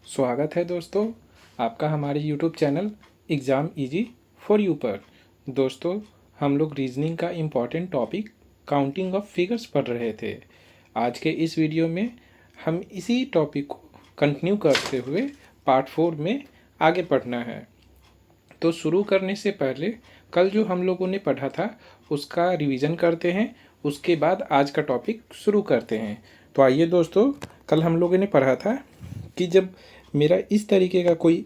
स्वागत है दोस्तों आपका हमारे YouTube channel exam easy for you पर। दोस्तों, हम लोग रीजनिंग का important topic counting of figures पढ़ रहे थे। आज के इस वीडियो में हम इसी टॉपिक को कंटिन्यू करते हुए पार्ट 4 में आगे पढ़ना है। तो शुरू करने से पहले कल जो हम लोगों ने पढ़ा था उसका रिवीजन करते हैं, उसके बाद आज का टॉपिक शुरू करते हैं। तो आइए दोस्तों, कल हम लोगों ने पढ़ा था कि जब मेरा इस तरीके का कोई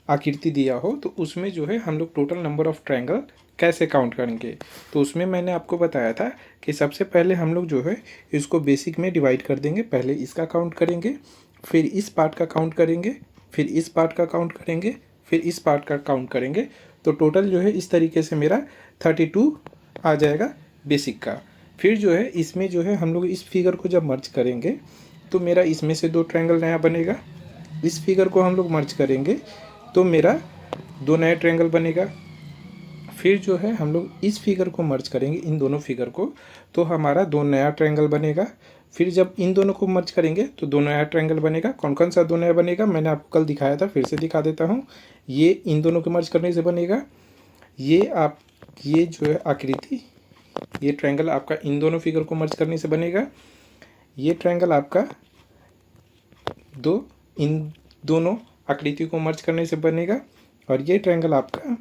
आकृति दिया हो तो उसमें जो है हम लोग टोटल नंबर ऑफ ट्रायंगल कैसे काउंट करेंगे। तो उसमें मैंने आपको बताया था कि सबसे पहले हम लोग जो है इसको बेसिक में डिवाइड कर देंगे। पहले इसका काउंट करेंगे, फिर इस पार्ट का काउंट करेंगे, फिर इस पार्ट का काउंट करेंगे, फिर इस पार्ट का काउंट करेंगे। तो टोटल जो है इस तरीके से मेरा 32 आ जाएगा बेसिक का। फिर जो है इसमें जो है हम लोग इस फिगर को जब मर्ज करेंगे तो मेरा इसमें से 2 ट्रायंगल नया बनेगा। इस फिगर को हम लोग मर्ज करेंगे तो मेरा 2 नया ट्रायंगल बनेगा। फिर जो है हम लोग इस फिगर को मर्ज करेंगे, इन दोनों फिगर को, तो हमारा 2 नया ट्रायंगल बनेगा। फिर जब इन दोनों को मर्ज करेंगे तो 2 नया ट्रायंगल बनेगा। कौन कौन सा 2 नया बनेगा मैंने आपको कल दिखाया था, फिर से दिखा देता हूँ। ये इन दोनों को मर्ज करने से बनेगा। ये जो है आकृति, ये ट्रायंगल आपका इन दोनों फिगर को मर्ज करने से बनेगा। ये ट्रायंगल आपका इन दोनों आकृति को मर्ज करने से बनेगा। और ये ट्रायंगल आपका,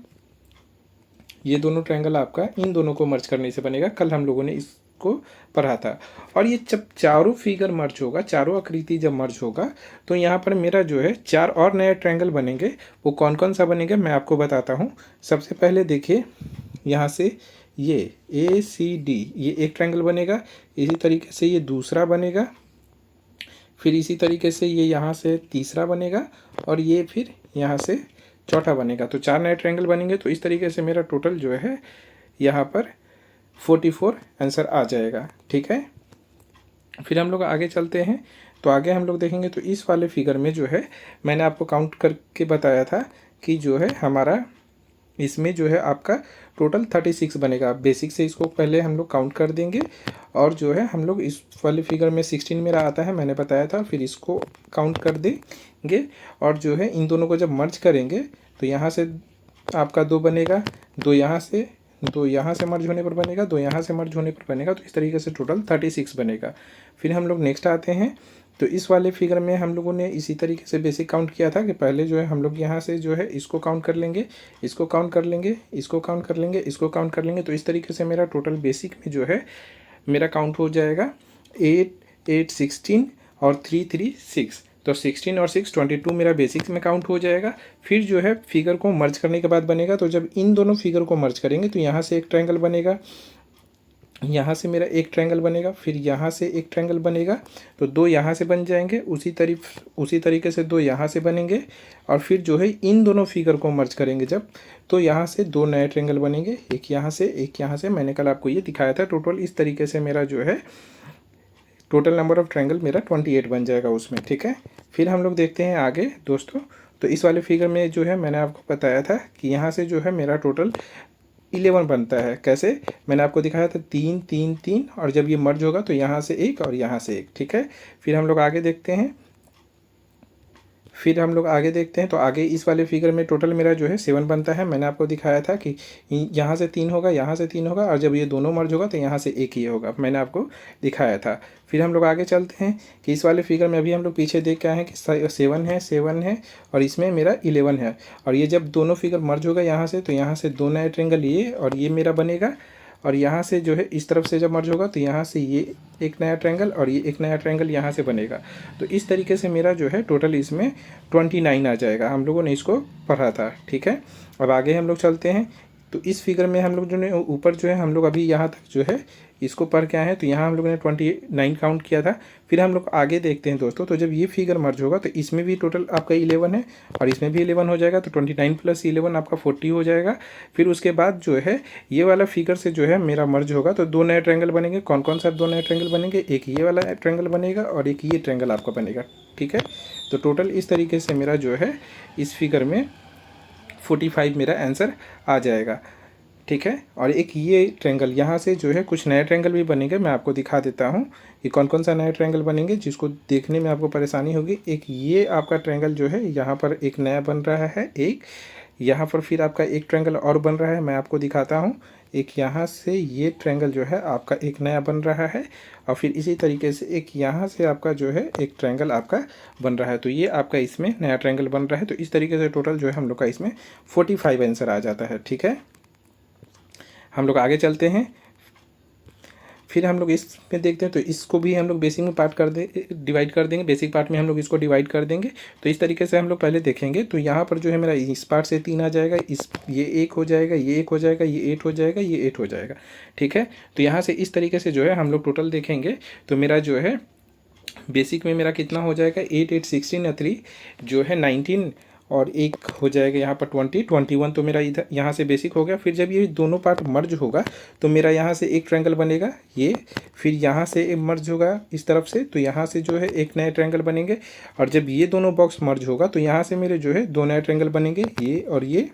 ये दोनों ट्रायंगल आपका इन दोनों को मर्ज करने से बनेगा। कल हम लोगों ने इसको पढ़ा था। और ये जब चारों फिगर मर्ज होगा, चारों आकृति जब मर्ज होगा तो यहाँ पर मेरा जो है 4 और नए ट्रायंगल बनेंगे। वो कौन कौन सा बनेगा मैं आपको बताता हूँ। सबसे पहले देखिए, यहाँ से ये ACD ये एक ट्रायंगल बनेगा। इसी तरीके से ये दूसरा बनेगा। फिर इसी तरीके से ये यहाँ से तीसरा बनेगा और ये फिर यहाँ से चौथा बनेगा। तो 4 नए ट्रायंगल बनेंगे। तो इस तरीके से मेरा टोटल जो है यहाँ पर 44 आंसर आ जाएगा। ठीक है, फिर हम लोग आगे चलते हैं। तो आगे हम लोग देखेंगे तो इस वाले फिगर में जो है मैंने आपको काउंट करके बताया था कि जो है हमारा इसमें जो है आपका टोटल 36 बनेगा। बेसिक से इसको पहले हम लोग काउंट कर देंगे और जो है हम लोग इस वाले फिगर में 16 मेरा आता है, मैंने बताया था। फिर इसको काउंट कर देंगे और जो है इन दोनों को जब मर्ज करेंगे तो यहाँ से आपका 2 बनेगा, 2 यहाँ से मर्ज होने पर बनेगा, 2 यहाँ से मर्ज होने पर बनेगा। तो इस तरीके से टोटल 36 बनेगा। फिर हम लोग नेक्स्ट आते हैं। तो इस वाले फिगर में हम लोगों ने इसी तरीके से बेसिक काउंट किया था कि पहले जो है हम लोग यहाँ से जो है इसको काउंट कर लेंगे, इसको काउंट कर लेंगे, इसको काउंट कर लेंगे, इसको काउंट कर लेंगे। तो इस तरीके से मेरा टोटल बेसिक में जो है मेरा काउंट हो जाएगा 8, 8, 16 और 3, 3, 6। तो 16 और 6 22 मेरा बेसिक्स में काउंट हो जाएगा। फिर जो है फिगर को मर्ज करने के बाद बनेगा। तो जब इन दोनों फिगर को मर्ज करेंगे तो यहाँ से एक ट्रायंगल बनेगा, यहाँ से मेरा एक ट्रायंगल बनेगा, फिर यहाँ से एक ट्रायंगल बनेगा। तो 2 यहाँ से बन जाएंगे, उसी तरीके से 2 यहाँ से बनेंगे। और फिर जो है इन दोनों फिगर को मर्ज करेंगे जब, तो यहाँ से 2 नए ट्रायंगल बनेंगे, एक यहाँ से एक यहाँ से। मैंने कल आपको ये दिखाया था। टोटल इस तरीके से मेरा जो है टोटल नंबर ऑफ ट्रायंगल मेरा 28 बन जाएगा उसमें। ठीक है, फिर हम लोग देखते हैं आगे दोस्तों। तो इस वाले फिगर में जो है मैंने आपको बताया था कि यहाँ से जो है मेरा टोटल 11 बनता है। कैसे मैंने आपको दिखाया था, 3, 3, 3 और जब ये मर्ज होगा तो यहाँ से एक और यहाँ से एक। ठीक है, फिर हम लोग आगे देखते हैं। तो आगे इस वाले फिगर में टोटल मेरा जो है 7 बनता है। मैंने आपको दिखाया था कि यहाँ से 3 होगा, यहाँ से 3 होगा और जब ये दोनों मर्ज होगा तो यहाँ से एक ही होगा, मैंने आपको दिखाया था। फिर हम लोग आगे चलते हैं कि इस वाले फिगर में अभी हम लोग पीछे देख के आए हैं कि 7 है और इसमें मेरा 11 है। और ये जब दोनों फिगर मर्ज होगा यहाँ से, तो यहाँ से 2 नए ट्रायंगल ये और ये मेरा बनेगा। और यहाँ से जो है इस तरफ से जब मर्ज होगा तो यहाँ से ये एक नया ट्रायंगल और ये एक नया ट्रायंगल यहाँ से बनेगा। तो इस तरीके से मेरा जो है टोटल इसमें 29 आ जाएगा। हम लोगों ने इसको पढ़ा था। ठीक है, अब आगे हम लोग चलते हैं। तो इस फिगर में हम लोग जो है ऊपर जो है हम लोग अभी यहाँ तक जो है इसको पढ़ के आए हैं। तो यहाँ हम लोगों ने 29 काउंट किया था। फिर हम लोग आगे देखते हैं दोस्तों। तो जब ये फिगर मर्ज होगा तो इसमें भी टोटल आपका 11 है और इसमें भी 11 हो जाएगा। तो 29 + 11 आपका 40 हो जाएगा। फिर उसके बाद जो है ये वाला फिगर से जो है मेरा मर्ज होगा तो 2 नए ट्रायंगल बनेंगे। कौन कौन सा 2 नए ट्रायंगल बनेंगे, एक ये वाला ट्रायंगल बनेगा और एक ये ट्रायंगल आपका बनेगा। ठीक है, तो टोटल इस तरीके से मेरा जो है इस फिगर में 45 मेरा आंसर आ जाएगा। ठीक है। और एक ये ट्रायंगल यहाँ से जो है कुछ नए ट्रायंगल भी बनेंगे, मैं आपको दिखा देता हूँ ये कौन कौन सा नए ट्रायंगल बनेंगे जिसको देखने में आपको परेशानी होगी। एक ये आपका ट्रायंगल जो है यहाँ पर एक नया बन रहा है, एक यहाँ पर फिर आपका एक ट्रायंगल और बन रहा है, मैं आपको दिखाता हूँ। एक यहाँ से ये ट्रायंगल जो है आपका एक नया बन रहा है, और फिर इसी तरीके से एक यहाँ से आपका जो है एक ट्रायंगल आपका बन रहा है। तो ये आपका इसमें नया ट्रायंगल बन रहा है। तो इस तरीके से टोटल जो है हम लोग का इसमें 45 आंसर आ जाता है। ठीक है, हम लोग आगे चलते हैं। फिर हम लोग इसमें देखते हैं, तो इसको भी हम लोग बेसिक में पार्ट कर दे डिवाइड कर देंगे, बेसिक पार्ट में हम लोग इसको डिवाइड कर देंगे। तो इस तरीके से हम लोग पहले देखेंगे। तो यहाँ पर जो है मेरा इस पार्ट से 3 आ जाएगा, ये 1 हो जाएगा, ये 1 हो जाएगा, ये 8 हो जाएगा, ये 8 हो जाएगा। ठीक है, तो यहाँ से इस तरीके से जो है हम लोग टोटल देखेंगे। तो मेरा जो है बेसिक में मेरा कितना हो जाएगा, 8 8 16 या 3 जो है 19, और एक हो जाएगा यहाँ पर 20 21। तो मेरा इधर यहाँ से बेसिक हो गया। फिर जब ये दोनों पार्ट मर्ज होगा तो मेरा यहाँ से एक ट्रायंगल बनेगा ये, फिर यहाँ से मर्ज होगा इस तरफ से, तो यहाँ से जो है एक नए ट्रायंगल बनेंगे। और जब ये दोनों बॉक्स मर्ज होगा तो यहाँ से मेरे जो है 2 नए ट्रायंगल बनेंगे, ये और ये।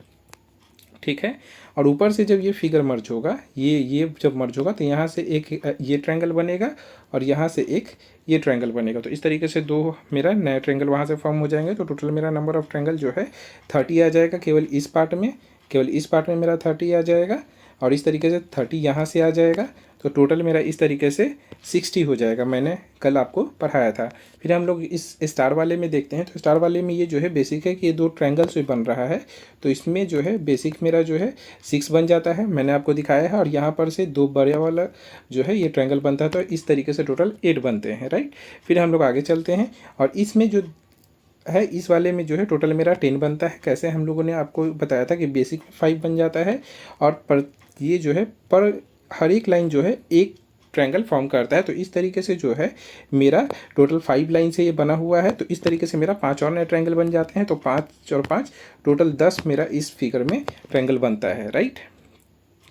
ठीक है, और ऊपर से जब ये फिगर मर्ज होगा, ये जब मर्ज होगा तो यहाँ से एक ये ट्रायंगल बनेगा, और यहाँ से एक ये ट्रायंगल बनेगा। तो इस तरीके से 2 मेरा नए ट्रायंगल वहाँ से फॉर्म हो जाएंगे। तो टोटल मेरा नंबर ऑफ ट्रायंगल जो है 30 आ जाएगा। केवल इस पार्ट में मेरा 30 आ जाएगा, और इस तरीके से 30 यहाँ से आ जाएगा। तो टोटल मेरा इस तरीके से 60 हो जाएगा, मैंने कल आपको पढ़ाया था। फिर हम लोग इस स्टार वाले में देखते हैं। तो स्टार वाले में ये जो है बेसिक है कि ये 2 ट्रायंगल से बन रहा है। तो इसमें जो है बेसिक मेरा जो है 6 बन जाता है, मैंने आपको दिखाया है। और यहाँ पर से 2 बड़े वाला जो है ये ट्रायंगल बनता है। तो इस तरीके से टोटल 8 बनते हैं, राइट। फिर हम लोग आगे चलते हैं, और इसमें जो है इस वाले में जो है टोटल मेरा 10 बनता है। कैसे, हम लोगों ने आपको बताया था कि बेसिक 5 बन जाता है, और पर ये जो है पर हर एक लाइन जो है एक ट्रायंगल फॉर्म करता है। तो इस तरीके से जो है मेरा टोटल 5 लाइन से ये बना हुआ है। तो इस तरीके से मेरा 5 और नए ट्रायंगल बन जाते हैं। तो 5 और 5 टोटल 10 मेरा इस फिगर में ट्रायंगल बनता है, राइट।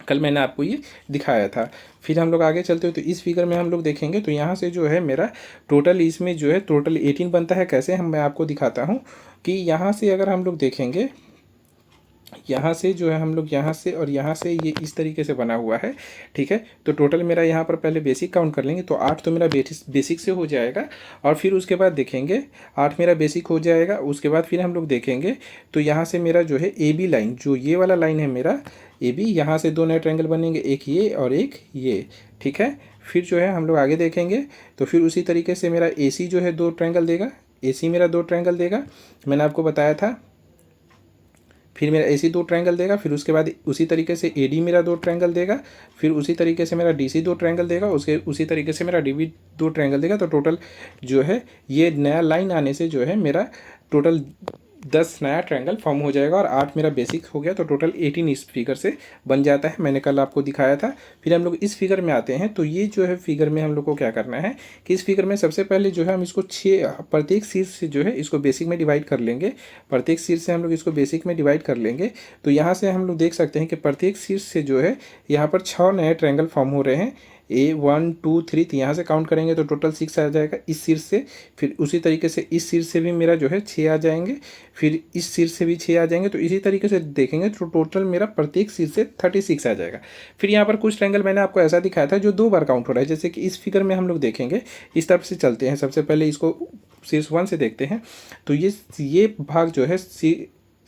कल मैंने आपको ये दिखाया था। फिर हम लोग आगे चलते हैं। तो इस फिगर में हम लोग देखेंगे, तो यहाँ से जो है मेरा टोटल इसमें जो है टोटल 18 बनता है। कैसे, मैं आपको दिखाता हूँ कि यहाँ से अगर हम लोग देखेंगे, यहाँ से जो है हम लोग यहाँ से और यहाँ से ये इस तरीके से बना हुआ है। ठीक है, तो टोटल मेरा यहाँ पर पहले बेसिक काउंट कर लेंगे। तो 8 तो मेरा बेसिक से हो जाएगा, और फिर उसके बाद देखेंगे 8 मेरा बेसिक हो जाएगा। उसके बाद फिर हम लोग देखेंगे, तो यहाँ से मेरा जो है ए बी लाइन, जो ये वाला लाइन है मेरा ए बी, यहाँ से 2 नए ट्रायंगल बनेंगे, एक ये और एक ये। ठीक है, फिर जो है हम लोग आगे देखेंगे। तो फिर उसी तरीके से मेरा ए सी जो है 2 ट्रायंगल देगा, ए सी मेरा 2 ट्रायंगल देगा, मैंने आपको बताया था। फिर मेरा ए सी 2 ट्रायंगल देगा। फिर उसके बाद उसी तरीके से ए डी मेरा 2 ट्रायंगल देगा। फिर उसी तरीके से मेरा डी सी 2 ट्रायंगल देगा। उसके उसी तरीके से मेरा डी बी 2 ट्रायंगल देगा। तो टोटल जो है ये नया लाइन आने से जो है मेरा टोटल 10 नया ट्रायंगल फॉर्म हो जाएगा, और 8 मेरा बेसिक हो गया। तो टोटल 18 इस फिगर से बन जाता है, मैंने कल आपको दिखाया था। फिर हम लोग इस फिगर में आते हैं। तो ये जो है फिगर में हम लोग को क्या करना है कि इस फिगर में सबसे पहले जो है हम इसको 6 प्रत्येक शीर्ष से जो है इसको बेसिक में डिवाइड कर लेंगे। प्रत्येक शीर्ष से हम लोग इसको बेसिक में डिवाइड कर लेंगे। तो यहाँ से हम लोग देख सकते हैं कि प्रत्येक शीर्ष से जो है यहाँ पर 6 नए ट्रायंगल फॉर्म हो रहे हैं। A1 2 3, तो यहाँ से काउंट करेंगे तो टोटल 6 आ जाएगा इस शीर्ष से। फिर उसी तरीके से इस शीर्ष से भी मेरा जो है 6 आ जाएंगे, फिर इस शीर्ष से भी 6 आ जाएंगे। तो इसी तरीके से देखेंगे तो टोटल मेरा प्रत्येक शीर्ष से 36 आ जाएगा। फिर यहाँ पर कुछ ट्रायंगल मैंने आपको ऐसा दिखाया था जो 2 बार काउंट हो रहा है, जैसे कि इस फिगर में हम लोग देखेंगे। इस तरफ से चलते हैं, सबसे पहले इसको शीर्ष 1 से देखते हैं। तो ये भाग जो है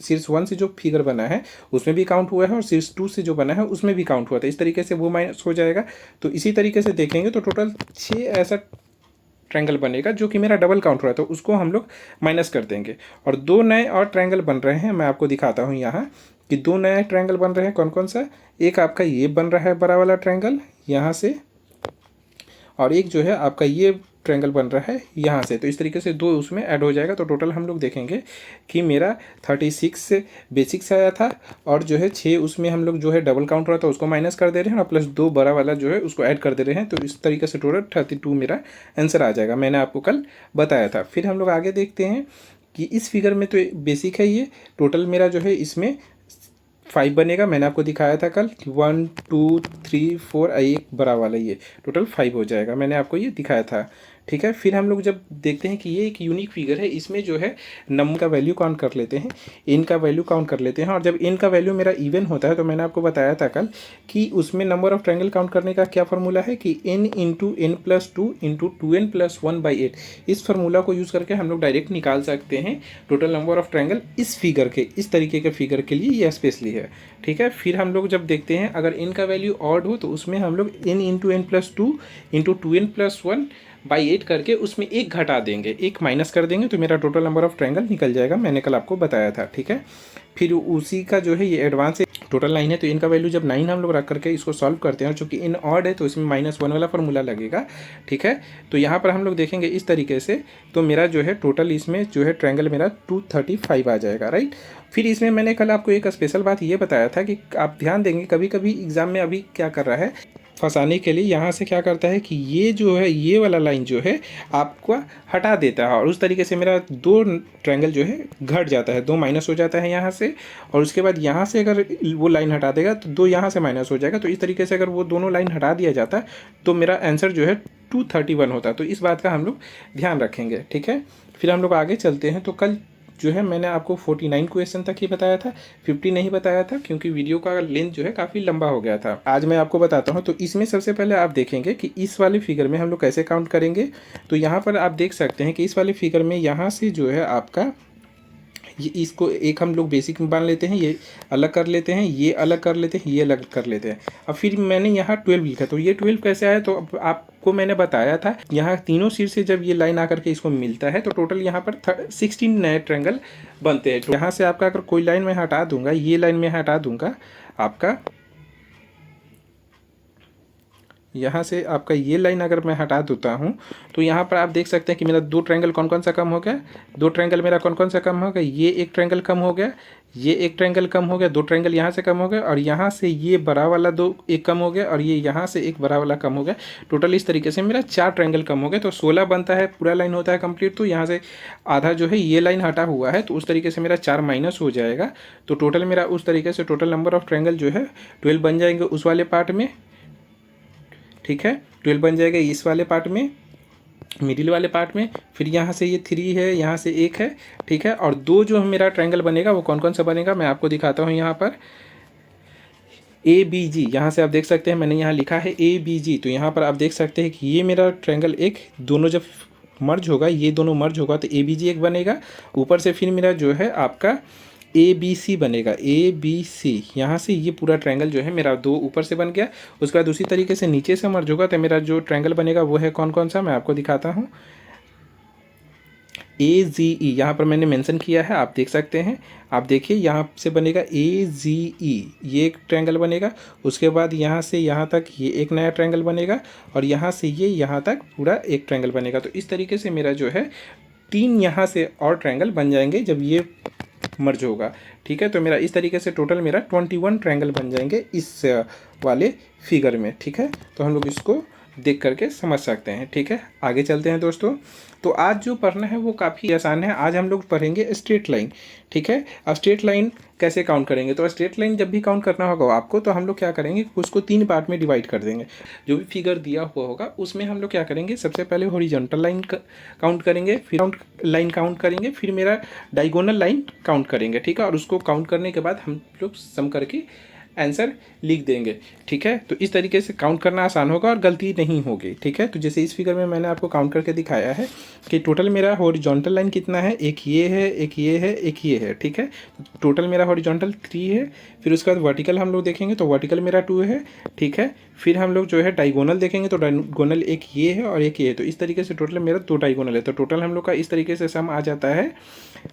शीर्ष 1 से जो फिगर बना है उसमें भी काउंट हुआ है, और शीर्ष 2 से जो बना है उसमें भी काउंट हुआ था। इस तरीके से वो माइनस हो जाएगा। तो इसी तरीके से देखेंगे तो टोटल 6 ऐसा ट्रायंगल बनेगा जो कि मेरा डबल काउंट हो रहा है, तो उसको हम लोग माइनस कर देंगे। और 2 नए और ट्रायंगल बन रहे हैं, मैं आपको दिखाता हूँ यहाँ कि 2 नए ट्रायंगल बन रहे हैं। कौन कौन सा, एक आपका ये बन रहा है बड़ा वाला ट्रायंगल यहाँ से, और एक जो है आपका ये ट्रायंगल बन रहा है यहाँ से। तो इस तरीके से 2 उसमें ऐड हो जाएगा। तो टोटल हम लोग देखेंगे कि मेरा 36 बेसिक से आया था, और जो है 6 उसमें हम लोग जो है डबल काउंट रहा था उसको माइनस कर दे रहे हैं, और प्लस 2 बड़ा वाला जो है उसको ऐड कर दे रहे हैं। तो इस तरीके से टोटल 32 मेरा आंसर आ जाएगा, मैंने आपको कल बताया था। फिर हम लोग आगे देखते हैं कि इस फिगर में तो बेसिक है, ये टोटल मेरा जो है इसमें 5 बनेगा। मैंने आपको दिखाया था कल 1 2 3 4, एक बड़ा वाला ये टोटल 5 हो जाएगा, मैंने आपको ये दिखाया था। ठीक है। फिर हम लोग जब देखते हैं कि ये एक यूनिक फिगर है, इसमें जो है नंबर का वैल्यू काउंट कर लेते हैं, n का वैल्यू काउंट कर लेते हैं, और जब n का वैल्यू मेरा इवन होता है तो मैंने आपको बताया था कल कि उसमें नंबर ऑफ ट्रायंगल काउंट करने का क्या फार्मूला है कि n into n plus two into 2n plus 1/8। इस फार्मूला को यूज़ करके हम लोग डायरेक्ट निकाल सकते हैं टोटल नंबर ऑफ ट्रायंगल इस फिगर के, इस तरीके के फिगर के लिए ये स्पेशली है। ठीक है। फिर हम लोग जब देखते हैं अगर n का वैल्यू ऑड हो तो उसमें हम लोग n into n plus two into 2n plus 1/8 करके उसमें एक घटा देंगे, एक माइनस कर देंगे, तो मेरा टोटल नंबर ऑफ ट्रायंगल निकल जाएगा। मैंने कल आपको बताया था। ठीक है। फिर उसी का जो है ये एडवांस टोटल 9 है, तो इनका वैल्यू जब 9 हम लोग रख करके इसको सॉल्व करते हैं, और चूंकि इन ऑड है तो इसमें -1 वाला फार्मूला लगेगा। ठीक है। तो यहाँ पर हम लोग देखेंगे इस तरीके से, तो मेरा जो है टोटल इसमें जो है ट्रायंगल मेरा 235 आ जाएगा, राइट। फिर इसमें मैंने कल आपको एक स्पेशल बात ये बताया था कि आप ध्यान देंगे कभी कभी एग्जाम में अभी क्या कर रहा है फंसाने के लिए, यहाँ से क्या करता है कि ये जो है ये वाला लाइन जो है आपको हटा देता है, और उस तरीके से मेरा 2 ट्रायंगल जो है घट जाता है, 2 माइनस हो जाता है यहाँ से, और उसके बाद यहाँ से अगर वो लाइन हटा देगा तो 2 यहाँ से माइनस हो जाएगा। तो इस तरीके से अगर वो दोनों लाइन हटा दिया जाता तो मेरा आंसर जो है 231 होता। तो इस बात का हम लोग ध्यान रखेंगे। ठीक है। फिर हम लोग आगे चलते हैं। तो कल जो है मैंने आपको 49 क्वेश्चन तक ही बताया था, 50 नहीं बताया था क्योंकि वीडियो का लेंथ जो है काफ़ी लंबा हो गया था। आज मैं आपको बताता हूँ। तो इसमें सबसे पहले आप देखेंगे कि इस वाले फिगर में हम लोग कैसे काउंट करेंगे। तो यहाँ पर आप देख सकते हैं कि इस वाले फिगर में यहाँ से जो है आपका ये इसको एक हम लोग बेसिक में मान लेते हैं, ये अलग कर लेते हैं, ये अलग कर लेते हैं, ये अलग कर लेते हैं। अब फिर मैंने यहाँ 12 लिखा, तो ये 12 कैसे आया, तो अब आपको मैंने बताया था यहाँ तीनों सिर से जब ये लाइन आकर के इसको मिलता है तो टोटल यहाँ पर 16 नए ट्रायंगल बनते हैं। तो यहाँ से आपका अगर कोई लाइन मैं हटा दूंगा, ये लाइन में हटा दूंगा आपका, यहाँ से आपका ये लाइन अगर मैं हटा देता हूँ तो यहाँ पर आप देख सकते हैं कि मेरा 2 ट्रायंगल कौन कौन सा कम हो गया, 2 ट्रायंगल मेरा कौन कौन सा कम हो गया, ये एक ट्रायंगल कम हो गया, ये एक ट्रायंगल कम हो गया, 2 ट्रायंगल यहाँ से कम हो गया, और यहाँ से ये बड़ा वाला 2 एक कम हो गया, और ये यहाँ से एक बड़ा वाला कम हो गया। टोटल इस तरीके से मेरा 4 ट्रायंगल कम हो गए, तो 16 बनता है, पूरा लाइन होता है कंप्लीट। तो यहाँ से आधा जो है ये लाइन हटा हुआ है, तो उस तरीके से मेरा 4 माइनस हो जाएगा। तो टोटल मेरा उस तरीके से टोटल नंबर ऑफ ट्रायंगल जो है 12 बन जाएंगे उस वाले पार्ट में। ठीक है। 12 बन जाएगा इस वाले पार्ट में, मिडिल वाले पार्ट में। फिर यहाँ से ये 3 है, यहाँ से 1 है। ठीक है। और 2 जो मेरा ट्रायंगल बनेगा वो कौन कौन सा बनेगा मैं आपको दिखाता हूँ। यहाँ पर ABG, यहाँ से आप देख सकते हैं मैंने यहाँ लिखा है ABG। तो यहाँ पर आप देख सकते हैं कि ये मेरा ट्रायंगल एक, दोनों जब मर्ज होगा, ये दोनों मर्ज होगा तो ABG एक बनेगा। ऊपर से फिर मेरा जो है आपका ABC बनेगा, ABC। यहाँ से ये पूरा ट्रायंगल जो है मेरा 2 ऊपर से बन गया। उसके बाद उसी तरीके से नीचे से मर्ज होगा तो मेरा जो ट्रायंगल बनेगा वो है कौन कौन सा मैं आपको दिखाता हूँ। AGE यहाँ पर मैंने मेंशन किया है, आप देख सकते हैं। आप देखिए यहाँ से बनेगा AGE, ये एक ट्रायंगल बनेगा। उसके बाद यहाँ से यहाँ तक ये एक नया ट्रायंगल बनेगा, और यहाँ से ये यहाँ तक पूरा एक ट्रायंगल बनेगा। तो इस तरीके से मेरा जो है 3 यहाँ से और ट्रायंगल बन जाएंगे जब ये मर्ज होगा। ठीक है। तो मेरा इस तरीके से टोटल मेरा 21 ट्रायंगल बन जाएंगे इस वाले फिगर में। ठीक है। तो हम लोग इसको देख करके समझ सकते हैं। ठीक है। आगे चलते हैं दोस्तों। तो आज जो पढ़ना है वो काफ़ी आसान है। आज हम लोग पढ़ेंगे स्ट्रेट लाइन। ठीक है। अब स्ट्रेट लाइन कैसे काउंट करेंगे, तो स्ट्रेट लाइन जब भी काउंट करना होगा आपको तो हम लोग क्या करेंगे, उसको 3 पार्ट में डिवाइड कर देंगे। जो भी फिगर दिया हुआ होगा उसमें हम लोग क्या करेंगे, सबसे पहले हॉरिजॉन्टल लाइन काउंट करेंगे, फिर लाइन काउंट करेंगे, फिर मेरा डायगोनल लाइन काउंट करेंगे। ठीक है। और उसको काउंट करने के बाद हम लोग सम करके आंसर लिख देंगे। ठीक है। तो इस तरीके से काउंट करना आसान होगा और गलती नहीं होगी। ठीक है। तो जैसे इस फिगर में मैंने आपको काउंट करके दिखाया है कि टोटल मेरा हॉरिजॉन्टल लाइन कितना है, एक ये है, एक ये है, एक ये है। ठीक है। तो टोटल मेरा हॉरिजॉन्टल 3 है। फिर उसके बाद वर्टिकल हम लोग देखेंगे तो वर्टिकल मेरा 2 है। ठीक है। फिर हम लोग जो है डायगोनल देखेंगे तो डायगोनल एक ये है और एक ये है। तो इस तरीके से टोटल मेरा 2 डायगोनल है। तो टोटल हम लोग का इस तरीके से सम आ जाता है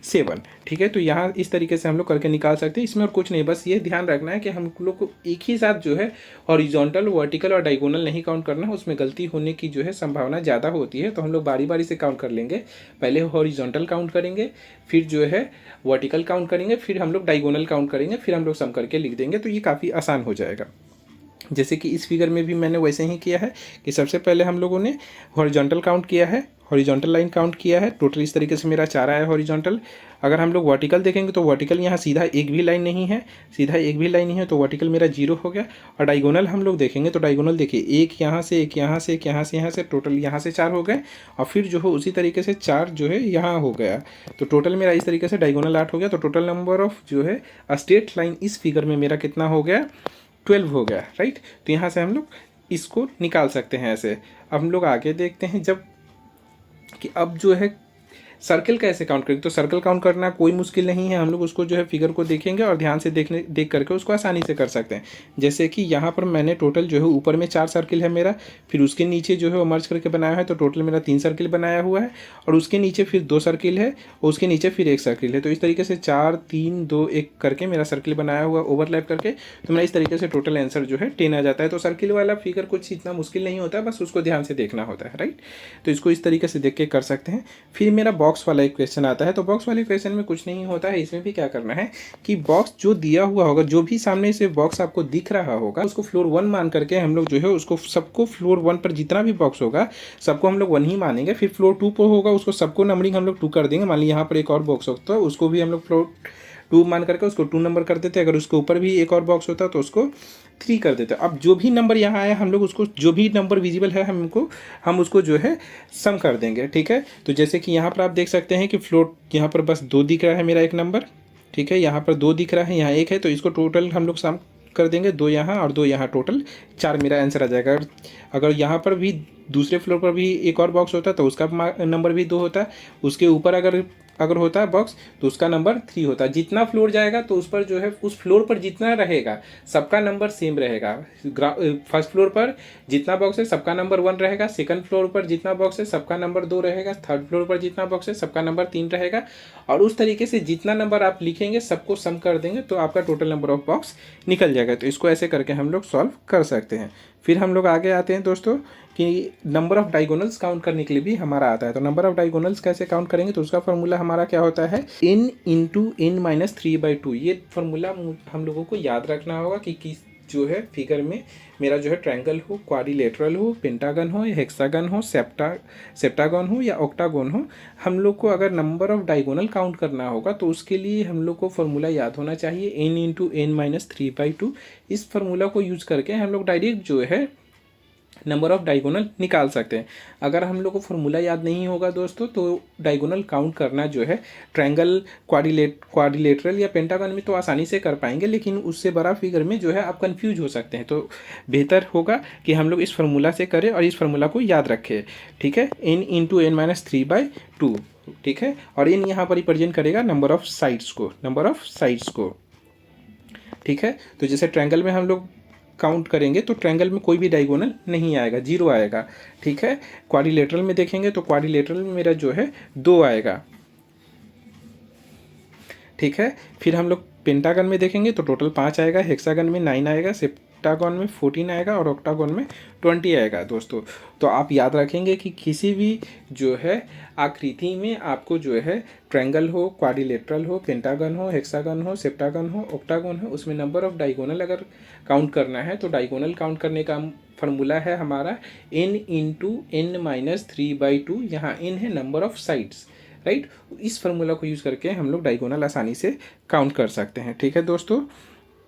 7। ठीक है। तो यहाँ इस तरीके से हम लोग करके निकाल सकते हैं। इसमें और कुछ नहीं, बस ये ध्यान रखना है कि हम लोग को एक ही साथ जो है हॉरिजॉन्टल, वर्टिकल और डायगोनल नहीं काउंट करना है, उसमें गलती होने की जो है संभावना ज़्यादा होती है। तो हम लोग बारी बारी से काउंट कर लेंगे। पहले हॉरिजॉन्टल काउंट करेंगे, फिर जो है वर्टिकल काउंट करेंगे, फिर हम लोग डायगोनल काउंट करेंगे, फिर हम लोग सम करके लिख देंगे। तो ये काफ़ी आसान हो जाएगा। जैसे कि इस फिगर में भी मैंने वैसे ही किया है कि सबसे पहले हम लोगों ने हॉरिजॉन्टल काउंट किया है, हॉरिजॉन्टल लाइन काउंट किया है, टोटल इस तरीके से मेरा 4 आया हॉरिजॉन्टल। अगर हम लोग वर्टिकल देखेंगे तो वर्टिकल यहाँ सीधा एक भी लाइन नहीं है, सीधा एक भी लाइन नहीं है, तो वर्टिकल मेरा 0 हो गया। और डायगोनल हम लोग देखेंगे तो डायगोनल देखिए, एक यहाँ से, एक यहाँ से, एक यहाँ से, यहाँ से, टोटल यहाँ से 4 हो गए और फिर जो है उसी तरीके से 4 जो है यहाँ हो गया। तो टोटल मेरा इस तरीके से डायगोनल 8 हो गया। तो टोटल नंबर ऑफ जो है स्ट्रेट लाइन इस फिगर में मेरा कितना हो गया, 12 हो गया, राइट। तो यहाँ से हम लोग इसको निकाल सकते हैं ऐसे। अब हम लोग आगे देखते हैं जब कि अब जो है सर्कल कैसे काउंट करेंगे। तो सर्कल काउंट करना कोई मुश्किल नहीं है, हम लोग उसको जो है फिगर को देखेंगे और ध्यान से देख करके उसको आसानी से कर सकते हैं। जैसे कि यहाँ पर मैंने टोटल जो है ऊपर में 4 सर्किल है मेरा, फिर उसके नीचे जो है वो मर्ज करके बनाया है, तो टोटल मेरा 3 सर्किल बनाया हुआ है, और उसके नीचे फिर 2 सर्किल है और उसके नीचे फिर 1 सर्किल है। तो इस तरीके से 4 3 2 1 करके मेरा सर्किल बनाया हुआ ओवरलैप करके, तो मेरा इस तरीके से टोटल आंसर जो है 10 आ जाता है। तो सर्किल वाला फिगर कुछ इतना मुश्किल नहीं होता है, बस उसको ध्यान से देखना होता है, राइट। तो इसको इस तरीके से देख के कर सकते हैं। फिर मेरा बॉक्स वाला एक क्वेश्चन आता है। तो बॉक्स वाले क्वेश्चन में कुछ नहीं होता है, इसमें भी क्या करना है कि बॉक्स जो दिया हुआ होगा, जो भी सामने से बॉक्स आपको दिख रहा होगा, उसको फ्लोर 1 मान करके हम लोग जो है उसको सबको फ्लोर 1 पर जितना भी बॉक्स होगा सबको हम लोग 1 ही मानेंगे। फिर फ्लोर 2 पर होगा उसको सबको नंबरिंग हम लोग 2 कर देंगे। मान लीजिए यहाँ पर एक और बॉक्स होता है उसको भी हम लोग फ्लोर 2 मान करके उसको 2 नंबर कर देते हैं। अगर उसके ऊपर भी एक और बॉक्स होता तो उसको 3 कर देते हैं। अब जो भी नंबर यहाँ आया हम लोग उसको, जो भी नंबर विजिबल है हम उसको जो है सम कर देंगे, ठीक है। तो जैसे कि यहाँ पर आप देख सकते हैं कि फ्लोर यहाँ पर बस 2 दिख रहा है मेरा एक नंबर, ठीक है। यहाँ पर 2 दिख रहा है, यहाँ 1 है, तो इसको टोटल हम लोग सम कर देंगे, 2 यहाँ और 2 यहाँ, टोटल 4 मेरा आंसर आ जाएगा। अगर यहाँ पर भी दूसरे फ्लोर पर भी एक और बॉक्स होता तो उसका नंबर भी 2 होता, उसके ऊपर अगर होता है बॉक्स तो उसका नंबर 3 होता। जितना फ्लोर जाएगा तो उस पर जो है उस फ्लोर पर जितना रहेगा सबका नंबर सेम रहेगा। फर्स्ट फ्लोर पर जितना बॉक्स है सबका नंबर 1 रहेगा, सेकंड फ्लोर पर जितना बॉक्स है सबका नंबर 2 रहेगा, थर्ड फ्लोर पर जितना बॉक्स है सबका नंबर 3 रहेगा। और उस तरीके से जितना नंबर आप लिखेंगे सबको सम कर देंगे तो आपका टोटल नंबर ऑफ बॉक्स निकल जाएगा। तो इसको ऐसे करके हम लोग सॉल्व कर सकते हैं। फिर हम लोग आगे आते हैं दोस्तों कि नंबर ऑफ डायगोनल्स काउंट करने के लिए भी हमारा आता है। तो नंबर ऑफ डायगोनल्स कैसे काउंट करेंगे, तो उसका फॉर्मूला हमारा क्या होता है, n इंटू n माइनस 3/2। ये फॉर्मूला हम लोगों को याद रखना होगा कि किस जो है फिगर में मेरा जो है ट्रायंगल हो, क्वाड्रिलेटरल हो, पेंटागन हो या हेक्सागन हो, सेप्टागन हो या ऑक्टागन हो, हम लोग को अगर नंबर ऑफ डायगोनल काउंट करना होगा तो उसके लिए हम लोग को फॉर्मूला याद होना चाहिए n इंटू n माइनस 3/2। इस फार्मूला को यूज करके हम लोग डायरेक्ट जो है नंबर ऑफ डायगोनल निकाल सकते हैं। अगर हम लोग को फॉर्मूला याद नहीं होगा दोस्तों तो डायगोनल काउंट करना जो है ट्रायंगल, क्वाड्रिलेटरल या पेंटागन में तो आसानी से कर पाएंगे, लेकिन उससे बड़ा फिगर में जो है आप कंफ्यूज हो सकते हैं। तो बेहतर होगा कि हम लोग इस फार्मूला से करें और इस फार्मूला को याद रखें, ठीक है। n इंटू n माइनस 3/2, ठीक है। और n यहाँ पर रिप्रेजेंट करेगा नंबर ऑफ साइड्स को, ठीक है। तो जैसे ट्रायंगल में हम लोग काउंट करेंगे तो ट्रायंगल में कोई भी डायगोनल नहीं आएगा, 0 आएगा, ठीक है। क्वाड्रिलेटरल में देखेंगे तो क्वाड्रिलेटरल में मेरा जो है 2 आएगा, ठीक है। फिर हम लोग पेंटागन में देखेंगे तो टोटल 5 आएगा, हेक्सागन में 9 आएगा, सेप्टागन में 14 आएगा और ऑक्टागन में 20 आएगा दोस्तों। तो आप याद रखेंगे कि किसी भी जो है आकृति में आपको जो है ट्रायंगल हो, क्वाड्रिलेटरल हो, पेंटागन हो, हेक्सागन हो, सेप्टागन हो, ऑक्टागन हो, उसमें नंबर ऑफ डायगोनल अगर काउंट करना है तो डायगोनल काउंट करने का फार्मूला है हमारा n इंटू n माइनस 3/2। यहाँ n है नंबर ऑफ साइड्स, राइट। इस फार्मूला को यूज़ करके हम लोग डायगोनल आसानी से काउंट कर सकते हैं, ठीक है दोस्तों।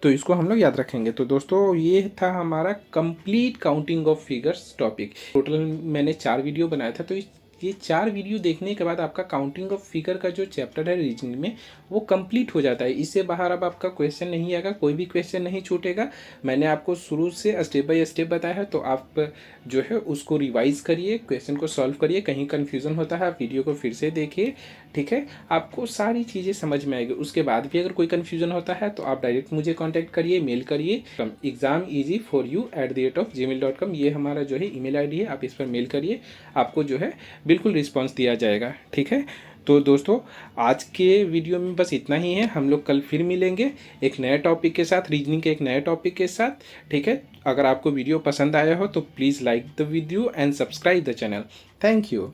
तो इसको हम लोग याद रखेंगे। तो दोस्तों ये था हमारा complete counting of figures topic. Total मैंने 4 वीडियो बनाया था, तो ये 4 वीडियो देखने के बाद आपका काउंटिंग ऑफ फिगर का जो चैप्टर है रीजनिंग में वो कंप्लीट हो जाता है। इससे बाहर अब आपका क्वेश्चन नहीं आएगा, कोई भी क्वेश्चन नहीं छूटेगा। मैंने आपको शुरू से स्टेप बाय स्टेप बताया है, तो आप जो है उसको रिवाइज करिए, क्वेश्चन को सॉल्व करिए। कहीं कन्फ्यूज़न होता है आप वीडियो को फिर से देखिए, ठीक है। आपको सारी चीज़ें समझ में आएगी। उसके बाद भी अगर कोई कन्फ्यूज़न होता है तो आप डायरेक्ट मुझे कॉन्टैक्ट करिए, मेल करिए exameasy4you@gmail.com। ये हमारा जो है ईमेल आईडी है, आप इस पर मेल करिए, आपको जो है बिल्कुल रिस्पॉन्स दिया जाएगा, ठीक है। तो दोस्तों आज के वीडियो में बस इतना ही है। हम लोग कल फिर मिलेंगे एक नए टॉपिक के साथ, रीजनिंग के एक नए टॉपिक के साथ, ठीक है। अगर आपको वीडियो पसंद आया हो तो please like the video and subscribe the channel. Thank you.